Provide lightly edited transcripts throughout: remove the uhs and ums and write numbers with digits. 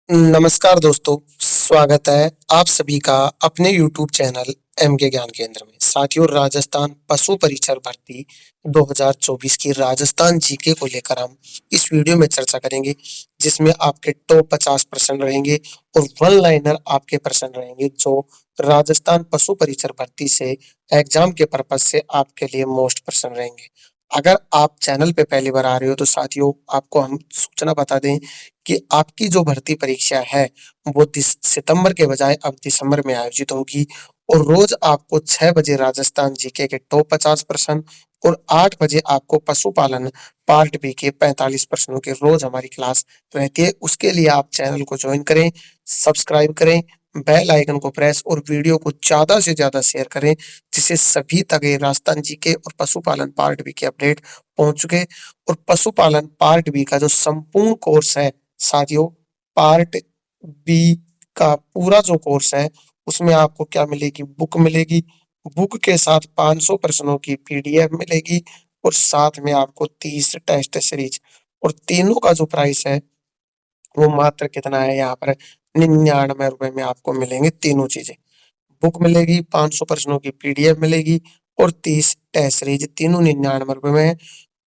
नमस्कार दोस्तों, स्वागत है आप सभी का अपने YouTube चैनल एम के ज्ञान केंद्र में। साथियों, राजस्थान पशु परिचर भर्ती 2024 की राजस्थान जीके को लेकर हम इस वीडियो में चर्चा करेंगे, जिसमें आपके टॉप 50 प्रश्न रहेंगे और वन लाइनर आपके प्रश्न रहेंगे, जो राजस्थान पशु परिचर भर्ती से एग्जाम के पर्पज से आपके लिए मोस्ट प्रश्न रहेंगे। अगर आप चैनल पे पहली बार आ रहे हो तो साथियों, आपको हम सूचना बता दें कि आपकी जो भर्ती परीक्षा है वो सितंबर के बजाय अब दिसंबर में आयोजित होगी और रोज आपको 6 बजे राजस्थान जीके के टॉप 50 प्रश्न और 8 बजे आपको पशुपालन पार्ट बी के 45 प्रश्नों के रोज हमारी क्लास रहती है। उसके लिए आप चैनल को ज्वाइन करें, सब्सक्राइब करें, बेल आइकन को प्रेस और वीडियो को ज्यादा से ज्यादा शेयर करें, जिससे सभी तक ये राजस्थान जीके और पशुपालन पार्ट बी के अपडेट पहुंच चुके। और पशुपालन पार्ट बी का जो संपूर्ण कोर्स है साथियों, पार्ट बी का पूरा जो कोर्स है उसमें आपको क्या मिलेगी, बुक मिलेगी। बुक के साथ 500 प्रश्नों की पीडीएफ मिलेगी और साथ में आपको 30 टेस्ट सीरीज, और तीनों का जो प्राइस है वो मात्र कितना है, यहाँ पर 99 रुपए में आपको मिलेंगे तीनों चीजें। बुक मिलेगी, 500 प्रश्नों की पीडीएफ मिलेगी और 30 टेस्ट सीरीज, तीनों 99 रुपए में है।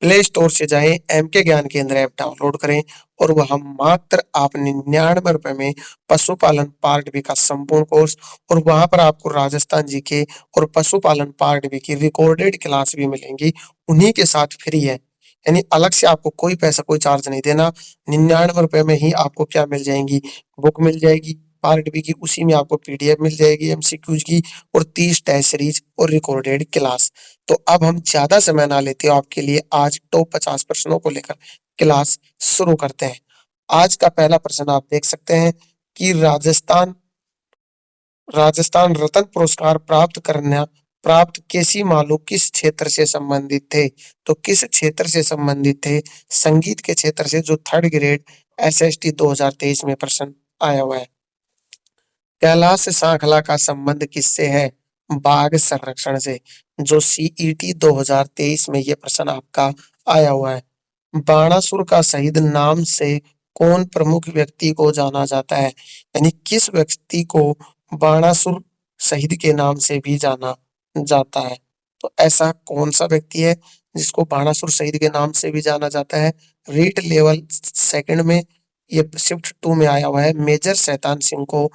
प्ले स्टोर से जाएं, एम के ज्ञान केंद्र ऐप डाउनलोड करें और वह मात्र आप 99 रुपए में पशुपालन पार्ट बी का संपूर्ण कोर्स, और वहां पर आपको राजस्थान जी के और पशुपालन पार्ट बी की रिकॉर्डेड क्लास भी मिलेंगी, उन्हीं के साथ फ्री है। यानी अलग से आपको कोई पैसा, कोई चार्ज नहीं देना। 99 रुपए में ही आपको क्या मिल जाएंगी, बुक मिल जाएगी पार्ट बी की, उसी में आपको पीडीएफ मिल जाएगी एमसीक्यूज की और 30 टेस्ट सीरीज और रिकॉर्डेड क्लास। तो अब हम ज्यादा समय ना लेते हो, आपके लिए आज टॉप 50 प्रश्नों को लेकर क्लास शुरू करते हैं। आज का पहला प्रश्न आप देख सकते हैं कि राजस्थान राजस्थान रत्न पुरस्कार प्राप्त केसी मालू किस क्षेत्र से संबंधित थे। तो किस क्षेत्र से संबंधित थे, संगीत के क्षेत्र से, जो थर्ड ग्रेड एसएसटी 2023 में प्रश्न आया हुआ है। कैलाश सांखला का संबंध किससे है, बाघ संरक्षण से, जो सीईटी 2023 में ये प्रश्न आपका आया हुआ है। बाणासुर का शहीद नाम से कौन प्रमुख व्यक्ति को जाना जाता है, यानी किस व्यक्ति को बाणासुर शहीद के नाम से भी जाना जाता है। तो ऐसा कौन सा व्यक्ति है जिसको बाणासुर शहीद के नाम से भी जाना जाता है। रीट लेवल सेकंड में ये शिफ्ट 2 में आया हुआ है। मेजर शैतान सिंह को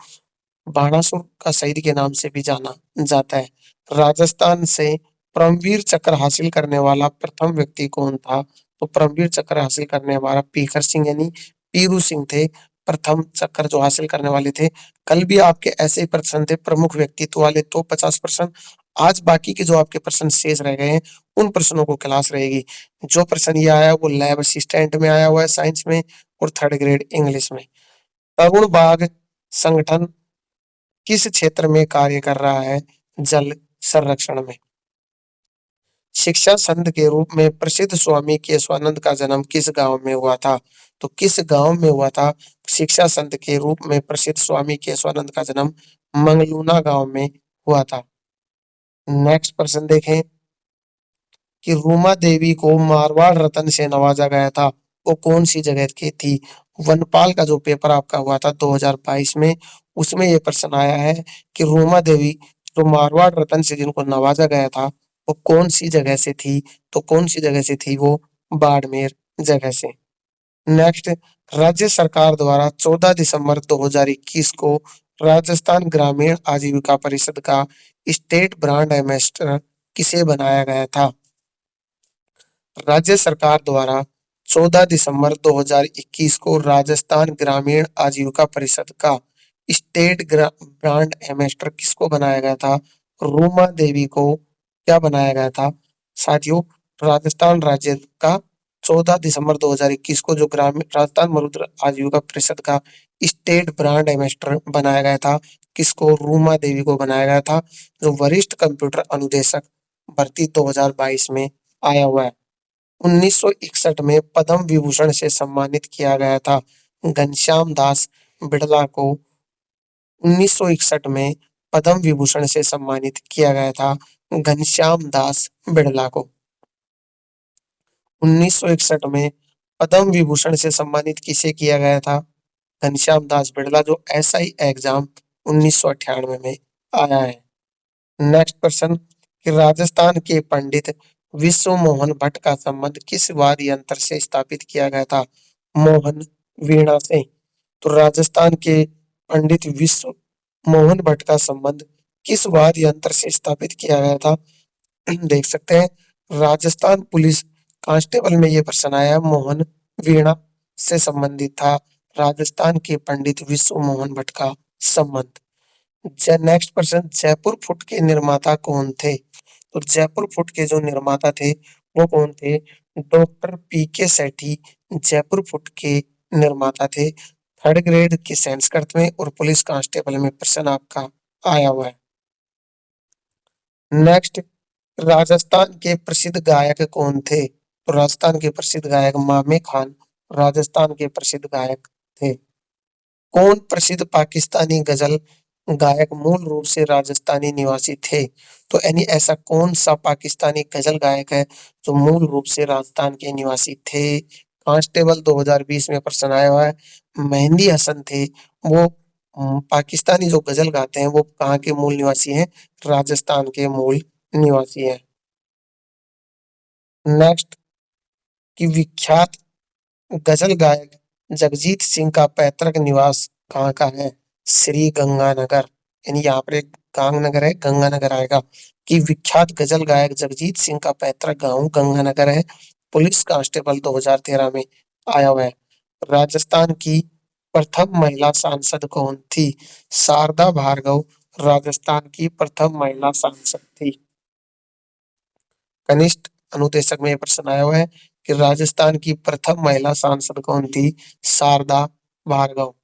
बाणासुर का शहीद के नाम से भी जाना जाता है। राजस्थान से परमवीर चक्र हासिल करने वाला प्रथम व्यक्ति कौन था। तो परमवीर चक्र हासिल करने वाला पीकर सिंह यानी पीरू सिंह थे, प्रथम चक्र जो हासिल करने वाले थे। कल भी आपके ऐसे ही प्रश्न थे प्रमुख व्यक्तित्व वाले, तो 50 प्रश्न। आज बाकी के जो आपके प्रश्न शेष रह गए हैं उन प्रश्नों को क्लास रहेगी। जो प्रश्न ये आया वो लैब असिस्टेंट में आया हुआ है, साइंस में, और थर्ड ग्रेड इंग्लिश में। तरुण बाग संगठन किस क्षेत्र में कार्य कर रहा है, जल संरक्षण में। शिक्षा संत के रूप में प्रसिद्ध स्वामी केशवानंद का जन्म किस गांव में हुआ था। तो किस गांव में हुआ था शिक्षा संत के रूप में प्रसिद्ध स्वामी केशवानंद का जन्म, मंगलूना गांव में हुआ था। नेक्स्ट प्रश्न देखें कि रूमा देवी को मारवाड़ रत्न से नवाजा गया था, वो कौन सी जगह की थी। वनपाल का जो पेपर आपका हुआ था 2022 में, उसमें ये प्रश्न आया है कि रूमा देवी जो मारवाड़ रत्न से जिनको नवाजा गया था वो कौन सी जगह से थी। तो कौन सी जगह से थी, वो बाड़मेर जगह से। नेक्स्ट, राज्य सरकार द्वारा 14 दिसंबर 2021 को राजस्थान ग्रामीण आजीविका परिषद का स्टेट ब्रांड एम्बेसडर किसे बनाया गया था। राज्य सरकार द्वारा 14 दिसंबर 2021 को राजस्थान ग्रामीण आजीविका परिषद का ब्रांड एम्बेसडर किसको बनाया गया था, रूमा देवी को क्या बनाया गया था साथियों। राजस्थान राज्य का 14 दिसंबर 2021 को जो ग्रामीण राजस्थान मरुद्र आजीविका परिषद का स्टेट ब्रांड एम्बेसडर बनाया गया था, किसको, रूमा देवी को बनाया गया था, जो वरिष्ठ कंप्यूटर अनुदेशक भर्ती 2022 में आया हुआ है। 1961 में पद्म विभूषण से सम्मानित किया गया था घनश्याम दास बिड़ला को। 1961 में पद्म विभूषण से सम्मानित किया गया था घनश्याम दास बिड़ला को। 1961 में पद्म विभूषण से सम्मानित किसे किया गया था, घनश्याम दास बिड़ला जो एसआई एग्जाम 1998 में आया है। नेक्स्ट क्वेश्चन कि राजस्थान के पंडित विश्व मोहन भट्ट का संबंध किस वाद्य यंत्र से स्थापित किया गया था? मोहन वीणा से। तो राजस्थान के पंडित विश्व मोहन भट्ट का संबंध किस वाद्य यंत्र से स्थापित किया गया था? देख सकते हैं राजस्थान पुलिस कांस्टेबल में ये प्रश्न आया है, मोहन वीणा से संबंधित था राजस्थान के पंडित विश्व मोहन भट्ट का संबंध। नेक्स्ट प्रश्न जयपुर फुट के निर्माता कौन थे? तो जयपुर फुट के जो निर्माता थे वो कौन थे? डॉक्टर पी के सेठी जयपुर फुट के निर्माता थे। थर्ड ग्रेड की संस्कृत में और पुलिस कांस्टेबल में प्रश्न आपका आया हुआ है। नेक्स्ट राजस्थान के प्रसिद्ध गायक कौन थे? तो राजस्थान के प्रसिद्ध गायक मामे खान राजस्थान के प्रसिद्ध गायक थे। कौन प्रसिद्ध पाकिस्तानी गजल गायक मूल रूप से राजस्थानी निवासी थे? तो यानी ऐसा कौन सा पाकिस्तानी गजल गायक है जो मूल रूप से राजस्थान के निवासी थे? कांस्टेबल 2020 में प्रश्न आया हुआ है। मेहंदी हसन थे वो। पाकिस्तानी जो गजल गाते हैं वो कहाँ के मूल निवासी हैं? राजस्थान के मूल निवासी हैं। नेक्स्ट की विख्यात गजल गायक जगजीत सिंह का पैतृक निवास कहाँ का है? श्री गंगानगर। यानी यहाँ पर एक गांगनगर है, गंगानगर आएगा। कि विख्यात गजल गायक जगजीत सिंह का पैतृक गांव गंगानगर है। पुलिस कांस्टेबल 2013 में आया हुआ है। राजस्थान की प्रथम महिला सांसद कौन थी? शारदा भार्गव राजस्थान की प्रथम महिला सांसद थी। कनिष्ठ अनुदेशक में यह प्रश्न आया हुआ है कि राजस्थान की प्रथम महिला सांसद कौन थी? शारदा भार्गव।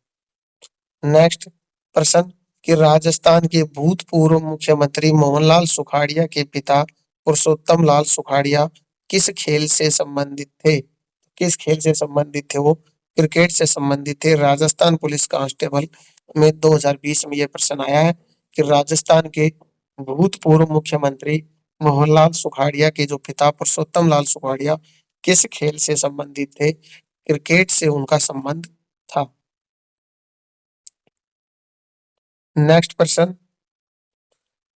नेक्स्ट प्रश्न कि राजस्थान के भूतपूर्व मुख्यमंत्री मोहनलाल सुखाड़िया के पिता पुरुषोत्तम लाल सुखाड़िया किस खेल से संबंधित थे? किस खेल से संबंधित थे वो? क्रिकेट से संबंधित थे। राजस्थान पुलिस कांस्टेबल में 2020 में यह प्रश्न आया है कि राजस्थान के भूतपूर्व मुख्यमंत्री मोहनलाल सुखाड़िया के जो पिता पुरुषोत्तम लाल सुखाड़िया किस खेल से संबंधित थे? क्रिकेट से उनका संबंध था। नेक्स्ट प्रश्न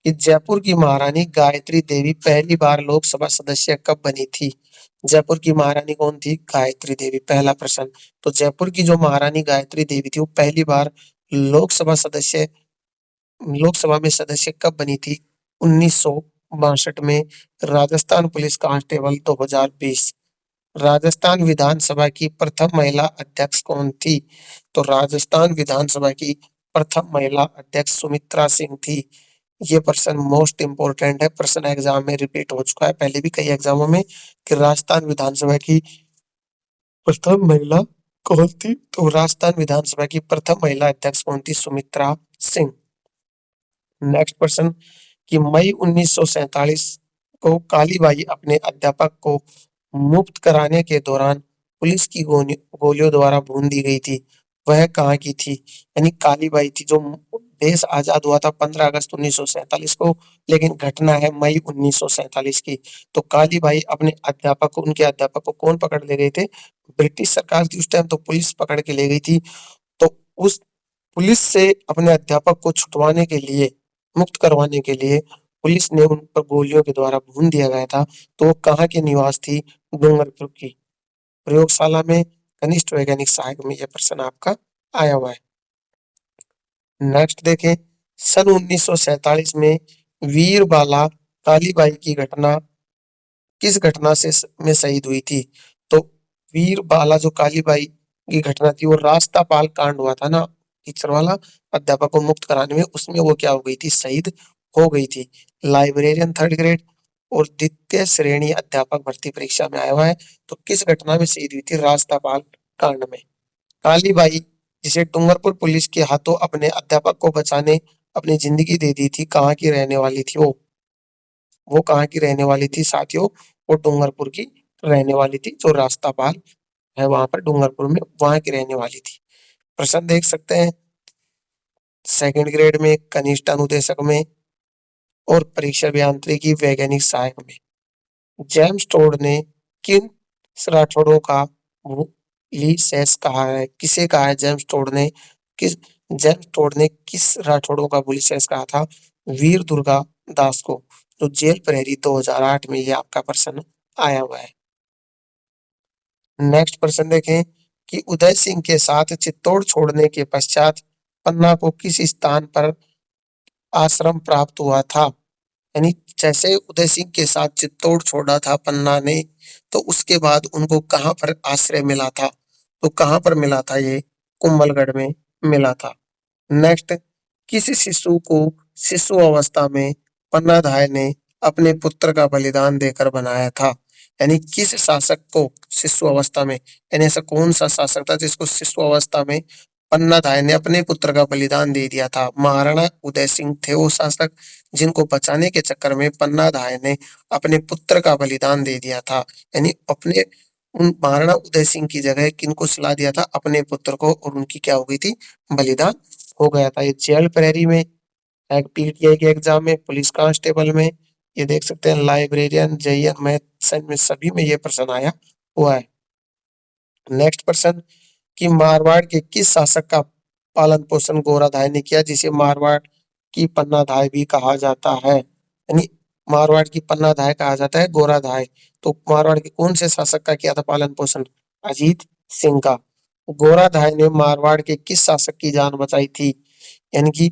कि जयपुर की महारानी गायत्री देवी पहली बार लोकसभा सदस्य कब बनी थी? जयपुर की महारानी कौन थी? गायत्री देवी। पहला प्रश्न। तो जयपुर की जो महारानी गायत्री देवी थी वो पहली बार लोकसभा सदस्य लोकसभा में सदस्य कब बनी थी? 1962 में। Rajasthan police constable 2020। राजस्थान विधानसभा की प्रथम महिला अध्यक्ष कौन थी? तो राजस्थान विधानसभा की प्रथम महिला अध्यक्ष सुमित्रा सिंह थी। ये प्रश्न मोस्ट इंपोर्टेंट है, प्रश्न एग्जाम में रिपीट हो चुका है पहले भी कई एग्जामों में कि राजस्थान विधानसभा की प्रथम महिला कौन थी? तो राजस्थान विधानसभा की प्रथम महिला अध्यक्ष कौन थी? सुमित्रा सिंह। नेक्स्ट प्रश्न कि मई 1947 को कालीबाई अपने अध्यापक को मुक्त कराने के दौरान पुलिस की गोलियों द्वारा भून दी गई थी, वह कहाँ की थी? यानी कालीबाई थी जो देश आजाद हुआ था 15 अगस्त 1947 को, लेकिन घटना है मई 1947 की। तो कालीबाई अपने अध्यापक को उनके अध्यापक को कौन पकड़ ले गए थे? ब्रिटिश सरकार थी उस टाइम, तो पुलिस पकड़ के ले गई थी। तो उस पुलिस से अपने अध्यापक को छुटवाने के लिए, मुक्त करवाने के लिए पुलिस ने उन पर गोलियों के द्वारा भून दिया गया था। तो वो कहाँ की निवास थी? डूंगरपुर की। प्रयोगशाला में कनिष्ठ वैज्ञानिक सहायक में यह प्रश्न आपका आया हुआ है। नेक्स्ट देखें सन 1947 में वीरबाला कालीबाई की घटना किस घटना से में शहीद हुई थी? तो वीरबाला जो कालीबाई की घटना थी वो रास्तापाल कांड हुआ था ना, टीचर वाला, अध्यापक को मुक्त कराने में, उसमें वो क्या हो गई थी? शहीद हो गई थी। लाइब्रेरियन थर्ड ग्रेड और द्वितीय श्रेणी अध्यापक भर्ती परीक्षा में आया हुआ है। तो किस घटना में शहीद हुई थी? रास्तापाल कांड में। कालीबाई जिसे डूंगरपुर पुलिस के हाथों अपने अध्यापक को बचाने अपनी जिंदगी दे दी थी, कहाँ की रहने वाली थी वो कहाँ की रहने वाली थी साथियों? वो डूंगरपुर की रहने वाली थी। जो रास्तापाल है वहां पर डूंगरपुर में, वहां की रहने वाली थी। प्रश्न देख सकते हैं सेकंड ग्रेड में, कनिष्ठ अनुदेशक में और परीक्षा अभियांत्रिकी वैज्ञानिक सहायक में। जेम्स टोड ने किन राठौड़ों का ली शेष कहा है, किसे कहा है? जेम्स टोड ने किस राठौड़ों का पुलिस शेष कहा था? वीर दुर्गा दास को, जो जेल प्रहरी 2008 में ये आपका प्रश्न आया हुआ है। नेक्स्ट प्रश्न देखें कि उदय सिंह के साथ चित्तौड़ छोड़ने के पश्चात पन्ना को किस स्थान पर आश्रम प्राप्त हुआ था? यानी जैसे उदय सिंह के साथ चित्तौड़ छोड़ा था पन्ना ने, तो उसके बाद उनको कहाँ पर आश्रय मिला था? तो कहाँ पर मिला था ये? कुंभलगढ़ में मिला था। नेक्स्ट, किस शिशु को शिशु अवस्था में पन्नाधाय ने अपने पुत्र का बलिदान देकर बनाया था? यानी किस शासक को शिशु अवस्था में, यानी ऐसा कौन सा शासक था जिसको शिशु अवस्था में पन्नाधाय ने अपने पुत्र का बलिदान दे दिया था? महाराणा उदय सिंह थे वो शासक जिनको बचाने के चक्कर में पन्नाधाय ने अपने पुत्र का बलिदान दे दिया था। यानी अपने उन महाराणा उदय सिंह की जगह किनको सुला दिया था? अपने पुत्र को, और उनकी क्या हो गई थी? बलिदान हो गया था। ये जेल प्रहरी में, एक पीटीआई के एग्जाम में, पुलिस कांस्टेबल में, ये देख सकते हैं लाइब्रेरियन, जेईएन मैथ्स में, सभी में ये प्रश्न आया हुआ है। नेक्स्ट प्रश्न कि मारवाड़ के किस शासक का पालन पोषण गोराधाय ने किया, जिसे मारवाड़ की पन्नाधाय भी कहा जाता है? यानी मारवाड़ की पन्नाधाय कहा जाता है गोराधाय। तो मारवाड़ के कौन से शासक का किया था पालन पोषण? अजीत सिंह का। गोराधाय ने मारवाड़ के किस शासक की जान बचाई थी? यानी कि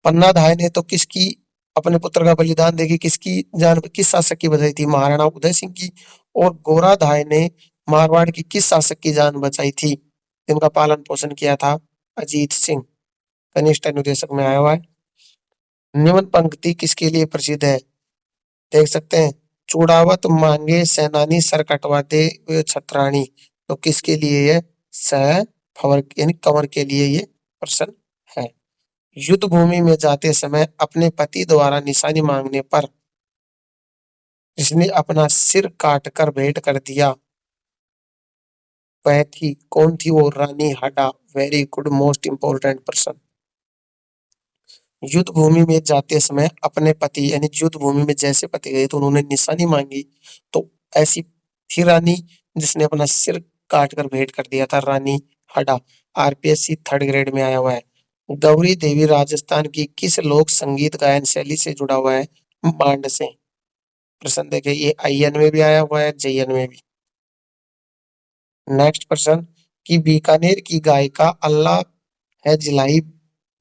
पन्नाधाय ने तो किसकी, अपने पुत्र का बलिदान देके किसकी जान, किस शासक की बचाई थी? महाराणा उदय सिंह की। और गोराधाय ने मारवाड़ की किस शासक की जान बचाई थी, जिनका पालन पोषण किया था? अजीत सिंह। कनिष्ठ अनुदेशक में आया हुआ है। निम्न पंक्ति किसके लिए प्रसिद्ध है? देख सकते हैं, चूड़ावत मांगे सेनानी सर कटवा दे वे छत्राणी। तो किसके लिए ये? सह फवर यानी कंवर के लिए ये प्रश्न है। युद्ध भूमि में जाते समय अपने पति द्वारा निशानी मांगने पर जिसने अपना सिर काट कर भेंट कर दिया, वह थी, कौन थी वो? रानी हाडा। वेरी गुड, मोस्ट इंपोर्टेंट प्रश्न। युद्ध भूमि में जाते समय अपने पति, यानी युद्ध भूमि में जैसे पति गए तो उन्होंने निशानी मांगी, तो ऐसी थी रानी जिसने अपना सिर काट कर भेंट कर दिया था, रानी हाडा। आरपीएससी 3rd ग्रेड में आया हुआ है। गौरी देवी राजस्थान की किस लोक संगीत गायन शैली से जुड़ा हुआ है? मांड से। प्रश्न देखिए, ये आईएन में भी आया हुआ है, जेएन में भी। नेक्स्ट प्रश्न कि बीकानेर की गायिका अल्लाह है जिलाई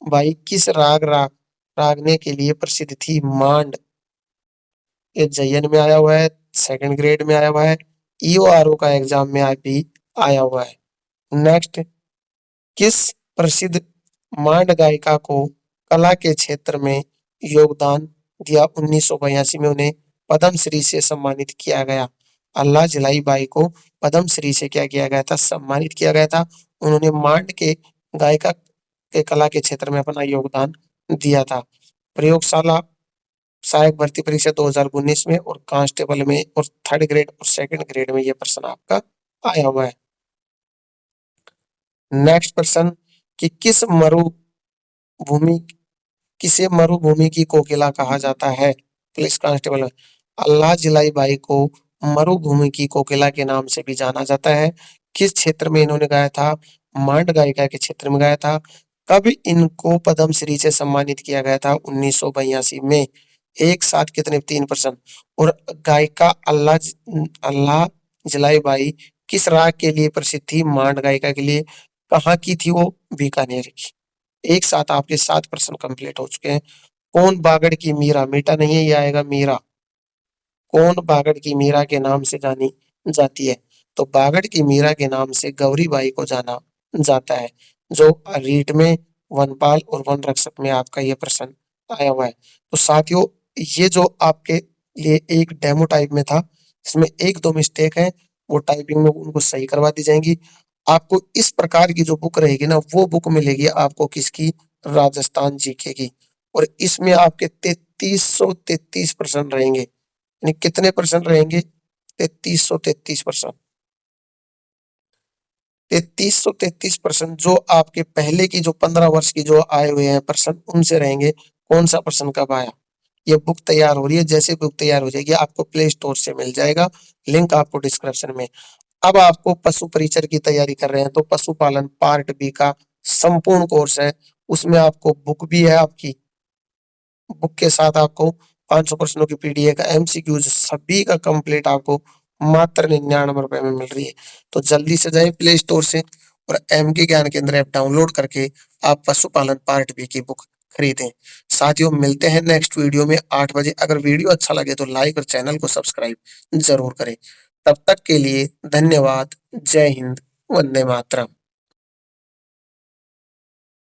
बाई किस रागने के लिए प्रसिद्ध थी? मांड। ये जयन में आया हुआ है, 2nd ग्रेड में आया हुआ है, ईओआरओ का एग्जाम में भी आया हुआ है। नेक्स्ट, किस प्रसिद्ध मांड गायिका को कला के क्षेत्र में योगदान दिया 1982 में उन्हें पद्म श्री से सम्मानित किया गया? अल्लाह जलाई बाई को पद्म श्री से क्या किया गया था? सम्मानित किया गया था। उन्होंने मांड के गायिका के कला के क्षेत्र में अपना योगदान दिया था। प्रयोगशाला सहायक भर्ती परीक्षा 2019 में और कांस्टेबल में और 3rd ग्रेड और 2nd ग्रेड में यह प्रश्न आपका आया हुआ है। नेक्स्ट प्रश्न कि किसे मरुभूमि की कोकिला कहा जाता है? पुलिस कांस्टेबल में। अल्लाह जिलाई बाई को मरुभूमि की कोकिला के नाम से भी जाना जाता है। किस क्षेत्र में इन्होंने गाया था? मांड गायिका के क्षेत्र में गाया था। कब इनको पद्म श्री से सम्मानित किया गया था? 1982 में। एक साथ कितने? 3 प्रश्न। और गायिका अल्लाह जलाई बाई किस राग के लिए प्रसिद्ध थी? मांड गायिका के लिए। कहाँ की थी वो? बीकानेर की। एक साथ आपके 7 प्रश्न कंप्लीट हो चुके हैं। कौन बागड़ की मीरा, मीठा नहीं है, ये आएगा मीरा। कौन बागड़ की मीरा के नाम से जानी जाती है? तो बागड़ की मीरा के नाम से गौरी बाई को जाना जाता है, जो रीट में वनपाल और वन रक्षक में आपका ये प्रश्न आया हुआ है। तो साथियों, ये जो आपके लिए एक डेमो टाइप में था, इसमें 1-2 मिस्टेक है, वो टाइपिंग में उनको सही करवा दी जाएंगी। आपको इस प्रकार की जो बुक रहेगी ना, वो बुक मिलेगी आपको किसकी? राजस्थान जीके की। और इसमें आपके 3333 प्रश्न रहेंगे। यानी कितने प्रश्न रहेंगे? 3333 प्रश्न। 3333 प्रश्न जो आपके पहले की जो 15 वर्ष की जो आए हुए हैं प्रश्न, उनसे रहेंगे। कौन सा प्रश्न कब आया? ये बुक तैयार हो रही है, जैसे बुक तैयार हो जाएगी आपको प्ले स्टोर से मिल जाएगा, लिंक आपको डिस्क्रिप्शन में। अब आपको पशु परिचर की तैयारी कर रहे हैं तो पशुपालन पार्ट बी का संपूर्ण कोर्स है। उसमें आपको बुक भी है आपकी, बुक के साथ आपको 500 प्रश्नों की पीडीएफ का एमसीक्यूज सभी का कंप्लीट आपको मात्र 99 रुपए में मिल रही है। तो जल्दी से जाए प्ले स्टोर से और एम के ज्ञान केंद्र ऐप डाउनलोड करके आप पशुपालन पार्ट बी की बुक खरीदें। साथियों मिलते हैं नेक्स्ट वीडियो में 8 बजे। अगर वीडियो अच्छा लगे तो लाइक और चैनल को सब्सक्राइब जरूर करें। तब तक के लिए धन्यवाद। जय हिंद। वंदे मातरम।